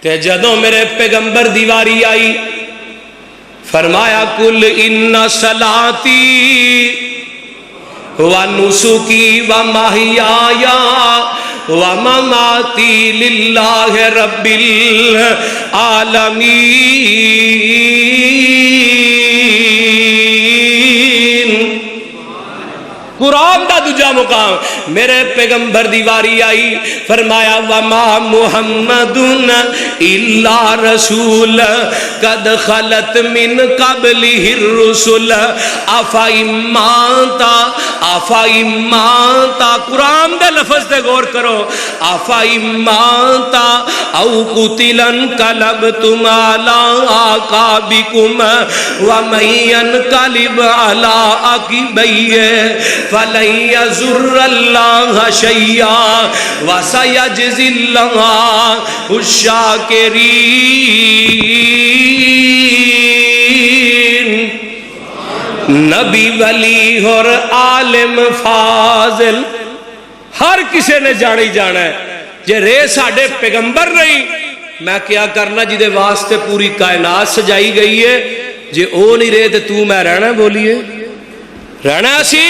تے جدوں میرے پیغمبر دی واری آئی فرمایا کل ان صلاتی و نسکی و محیایا و مماتی للہ رب العالمین۔ قرآن دا دوجا مقام میرے پیغمبر دی واری آئی فرمایا وما محمد الا رسول قد خلت من قبلہ الرسل افا اماتا قرآن دے لفظ دے غور کرو افا اماتا او قتلا انقلبتم علی اعقابکم ومن ينقلب علی عقبیہ فَلَن يَضُرَّ اللَّهَ شَيْئًا وَسَيَجْزِي اللَّهُ الشَّاكِرِينَ۔ نبی ولی اور عالم فاضل ہر کسی نے جانا ہی جانا ہے، جے رے ساڑھے پیغمبر نہیں میں کیا کرنا جدے واسطے پوری کائنات سجائی گئی ہے، جے او نہیں رہے تو میں رہنا بولیے رہنا سی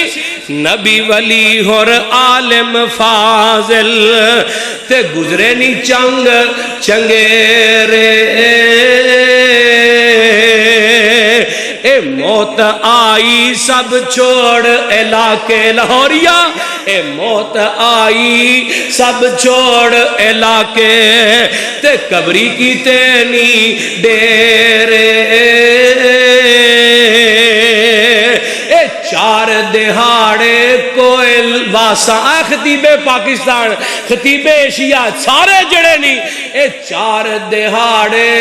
نبی ولی اور عالم فاضل تے گزرے نی چنگ چنگیرے اے موت آئی سب چھوڑ علاقے لاہوریا اے موت آئی سب چھوڑ علاقے تے قبری کی تینی ڈیرے چار دہاڑے کوئل واسا خطیب پاکستان خطیب ایشیا سارے جڑے نہیں اے چار دہاڑے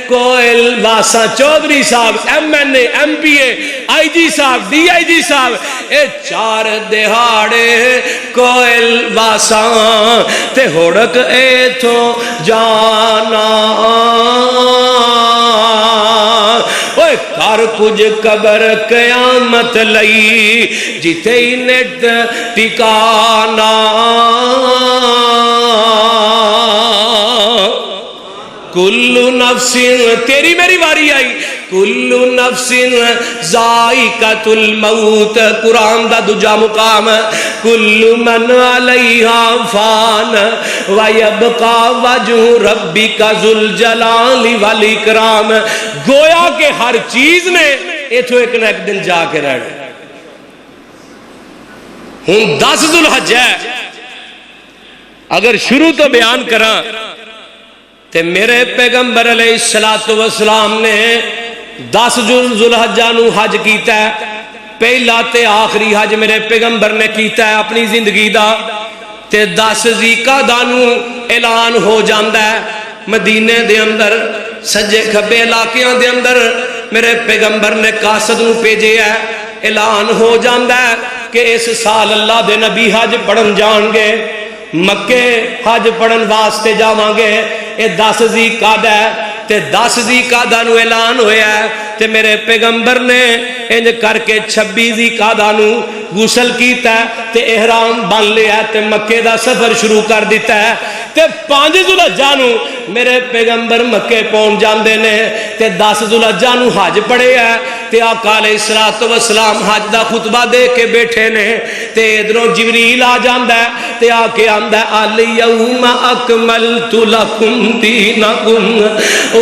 کوئل واسا چودھری صاحب M N A M P A I G صاحب ڈی آئی جی صاحب اے چار دہاڑے کوئل واسا تے ہوڑک اے تو جانا کر کچھ قبر قیامت لئی جتے ہی نیٹ ٹکانا کلو نفس تیری میری باری آئی کلو نفس ذائقۃ الموت قرآن دا دوجا مقام کلو من علیہا فان ویبقا وجہ ربک ذو الجلال والاکرام گویا کہ ہر چیز نے ایتھو ایک نہ ایک دن جا کے رہنا ہوں 10 ذوالحج ہے اگر شروع تو بیان کراں تے میرے پیغمبر علیہ السلام نے 10 ذوالحجہ نو حج کیتا ہے پہلا تے آخری حج میرے پیغمبر نے کیتا ہے اپنی زندگی دا تے 10 ذوالقعدہ نو اعلان ہو جاندا ہے مدینے دے اندر سجے کھبے علاقیاں دے اندر میرے پیغمبر نے قاصد نو بھیجے ہے اعلان ہو جاندا ہے کہ اس سال اللہ دے نبی حج پڑھن جان گے مکے حج پڑھن واسطے جاواں گے اے 10 ذوالقعدہ ہے تے 10 ذوالقعدہ نو اعلان ہویا ہے تے میرے پیغمبر نے انج کر کے 26 ذوالقعدہ نو غسل کیتا ہے تے احرام بن لیا تے مکے دا سفر شروع کر دیتا ہے تے 5 ذوالحجہ نو میرے پیغمبر مکے پہنچ جاندے نے تے 10 ذوالحجہ نو حج پڑھے ہے تے آقا علیہ السلام حج دا خطبہ دے کے بیٹھے نے تے ادھروں جبریل آ جاندا ہے تے آ کے آندا ہے الیوم اکملت لکم دینکم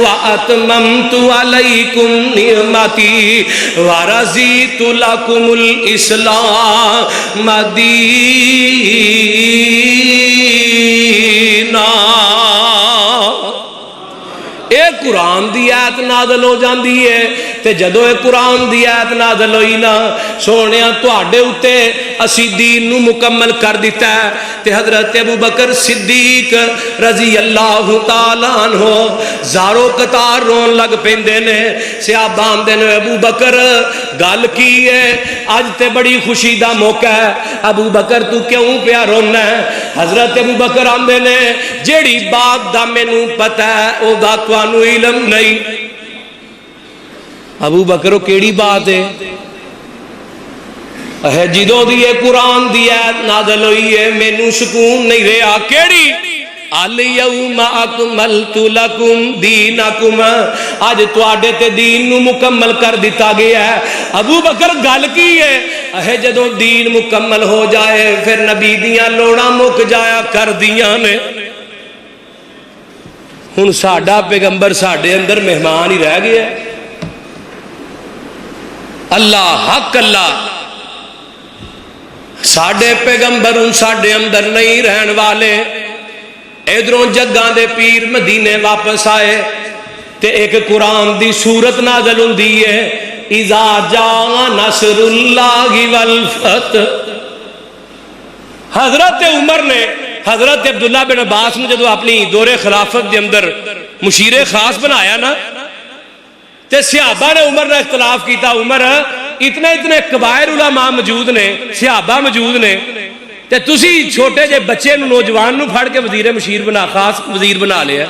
واتممت علیکم نعمتی ورضیت لکم الاسلام دینا۔ اے قرآن دی آیت نازل ہو جاندی ہے تے جدو اے قرآن دی آیت نازل ہوئی نا سونیا تواڈے اوتے اسی دین نو مکمل کر دیتا ہے تے حضرت ابو بکر صدیق رضی اللہ تعالیٰ عنہ زارو قطار رون لگ پیندے نے صحابہ آندے نے ابو بکر گل کی ہے اج تے بڑی خوشی دا موقع ہے ابو بکر تو کیوں پیا رونا ہے حضرت ابو بکر آندے نے جیڑی بات دا مینوں پتہ ہے او دا تانوں علم نہیں۔ ابو بکرو کیڑی بات ہے جدوں دی قرآن دی آیت نازل ہوئی ہے مینوں سکون نہیں رہا کیڑی الیوم اکملت لکم دینکم، اج تواڈے تے دین نو مکمل کر دیتا گیا ہے۔ ابو بکر گل کی ہے، اے جدوں دین مکمل ہو جائے پھر نبی دیاں لوڑاں مک جایا کر دیاں نے۔ ہن ساڈا پیغمبر ساڈے اندر مہمان ہی رہ گیا ہے۔ اللہ حق اللہ، ساڈے پیغمبر ہن ساڈے اندر نہیں رہن والے۔ ادھروں جگاں دے پیر مدینے واپس آئے تے ایک قرآن دی سورت نازل ہوندی ہے، اذا جاء نصر اللہ والفتح۔ حضرت عمر نے حضرت عبداللہ بن عباس نے جدو اپنی دور خلافت دے اندر مشیر خاص بنایا نا تے صحابہ نے عمر نے اختلاف کیتا، عمر اتنے کبائر علماء موجود نے، صحابہ موجود نے، تے تسی چھوٹے جے بچے نو نوجوان نو پھڑ کے وزیر مشیر بنا خاص وزیر بنا لیا،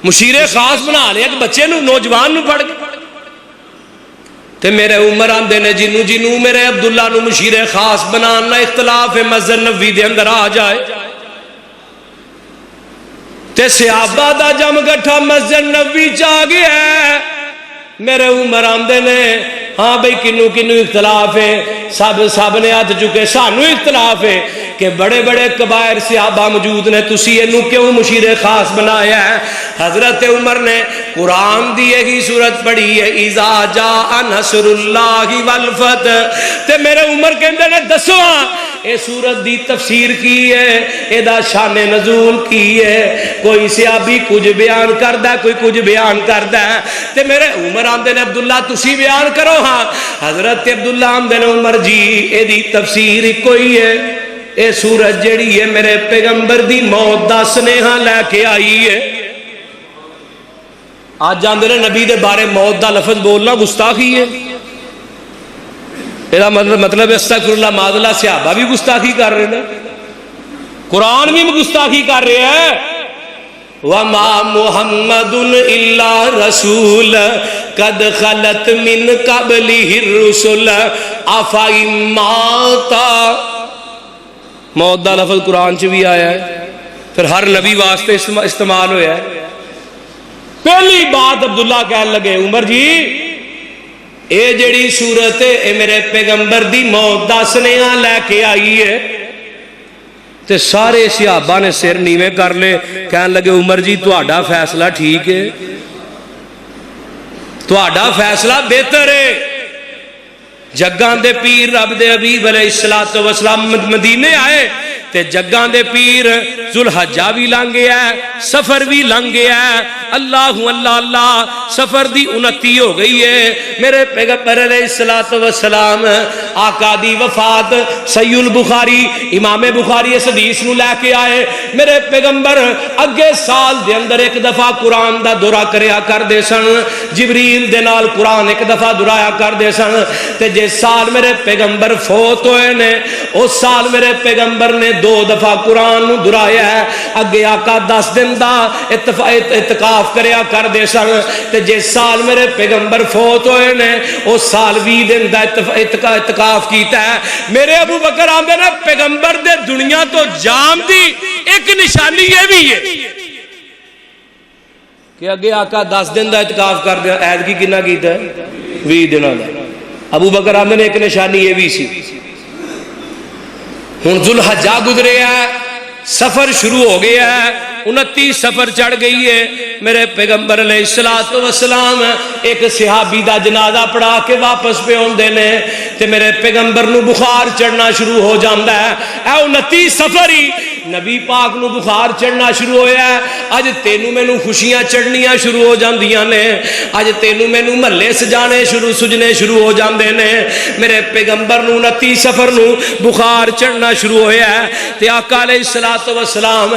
مشیر خاص بنا لیا کہ بچے نو نوجوان نو پھڑ کے۔ تے میرے عمر آندے نے جنوں میرے عبداللہ نو مشیر خاص بنانا اختلاف مسجد نبوی دے اندر آ جائے تے صحابہ دا جم گٹھا مسجد نبوی چ آ گیا ہے۔ میرے عمر آندے نے ہاں بھئی کنو اختلاف ہے، سب نے ہاتھ چکے، سانو اختلاف ہے کہ بڑے بڑے کبائر صحابہ موجود نے، تسی اینو کیوں مشیر خاص بنایا ہے؟ حضرت عمر نے قرآن دی ایک ہی سورت پڑھی ہے، اذا جاء نصر اللہ والفتح، تے میرے عمر کہندے نے دسو اے سورت دی تفسیر کی ہے، اے دا شان نزول کی ہے، کوئی صحابی کچھ بیان کردا ہے، کوئی کچھ بیان کردا ہے، تے میرے عمر آندے نے عبداللہ تسی بیان کرو۔ ہاں حضرت عبداللہ آندے نے عمر جی اے دی تفسیر کوئی ہے، اے سورت جڑی ہے میرے پیغمبر دی موت دا سنیہا لے کے آئی ہے۔ آج جاندے نے نبی دے بارے موت دا لفظ بولنا گستاخی ہے، یہ مطلب استغفر اللہ معاذ اللہ، صحابہ بھی گستاخی کر رہے ہیں، قرآن بھی گستاخی کر رہے ہیں۔ وَمَا مُحَمَّدٌ إِلَّا رَسُولٌ قَدْ خَلَتْ مِنْ قَبْلِهِ الرُّسُلُ أَفَإِن مَاتَ، موت دا لفظ قرآن چ بھی آیا ہے، پھر ہر نبی واسطے استعمال ہویا ہے۔ پہلی بات عبداللہ کہنے لگے عمر جی اے جڑی صورت ہے اے میرے پیغمبر دی موت دا سنیہا لے کے آئی ہے۔ تے سارے صحابہ نے سر نیویں کر لے، کہنے لگے عمر جی تہاڈا فیصلہ ٹھیک ہے، تہاڈا فیصلہ بہتر ہے۔ جگاں دے پیر رب دے حبیب علیہ السلام مدینے آئے تے جگاں دے پیر ذوالحجہ بھی لنگ گیا ہے، سفر بھی لنگ گیا ہے، اللہ اللہ اللہ، سفر دی 29 ہو گئی ہے۔ میرے پیغمبر علیہ السلام آقا دی وفات، صحیح البخاری امام بخاری اس حدیث نو لے کے آئے، میرے پیغمبر اگے سال دے اندر ایک دفعہ قرآن دا دورہ کریا کر دے سن، جبریل دے نال قرآن ایک دفعہ درایا کر دے سن، تے جس سال میرے پیغمبر فوت ہوئے نے اس سال میرے پیغمبر نے 2 دفعہ قرآن نو درایا ہے۔ اگے آقا 10 دن دا اعتکاف کریا کر دے سن، تے جس سال میرے پیغمبر فوت ہوئے نے اس سال 20 دن دا اعتکاف کیتا ہے۔ میرے ابو بکر آندے نے پیغمبر دے دنیا تو جام دی ایک نشانی یہ بھی ہے کہ اگے آقا 10 دن دا اعتکاف کر دیا، عید کی کنا کیتا ہے 20 دنوں دا۔ ابو بکر آندے نے ایک نشانی یہ بھی سی۔ ہن ذوالحجہ گزرے ہے، سفر شروع ہو گیا ہے، 29 سفر چڑھ گئی ہے۔ میرے پیغمبر علیہ السلام ایک صحابی دا جنازہ پڑھا کے واپس پہ ہوندے نے تے میرے پیغمبر نو بخار چڑھنا شروع ہو جاندا ہے۔ اے 29 سفر ہی نبی پاک نو بخار چڑھنا شروع ہویا ہے۔ اج تینوں مینوں خوشیاں چڑھنیاں شروع ہو جاندیاں نے، اج تینوں مینوں محلے سجنے شروع ہو جاندے نے۔ میرے پیغمبر نو 29 سفر نو بخار چڑھنا شروع ہویا ہے تے آقا علیہ السلام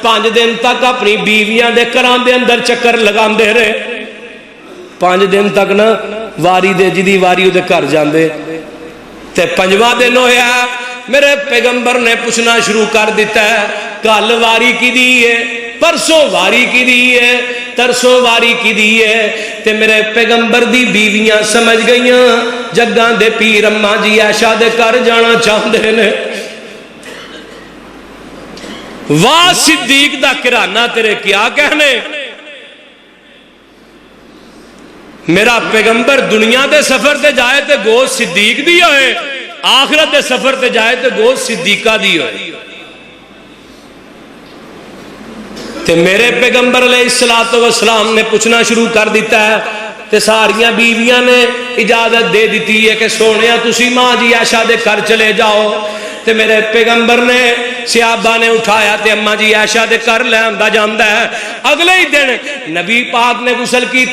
5 دن تک اپنی بیویاں دے گھراں دے اندر چکر لگاندے رہے۔ 5 دن تک نا واری دے جدی واری دے گھر جاندے تے 5واں دن ہویا میرے پیغمبر نے پوچھنا شروع کر دیتا ہے کل واری کی دی ہے، پرسوں واری کی دی ہے، ترسوں واری کی دی ہے۔ تے میرے پیغمبر دی بیویاں سمجھ گئیاں جگاں دے پیر اماں جی عائشہ دے گھر جانا چاہندے نے۔ واہ صدیق دا کرانہ تیرے کیا کہنے، میرا پیغمبر دنیا دے سفر تے جائے تے گوشت صدیق دی ہوئے، آخرت دے سفر تے جائے تے گوشت صدیقہ دی ہوئے۔ تے میرے پیغمبر علیہ السلام نے پوچھنا شروع کر دیتا ہے تے ساریاں بیویاں نے اجازت دے دیتی ہے کہ سونیا تسی ماں جی عائشہ دے گھر چلے جاؤ۔ تے میرے پیغمبر نے صحابہ نے اٹھایا تے اماں جی عائشہ دے گھر لے آندا جاندا ہے۔ اگلے ہی دن نبی پاک نے غسل کی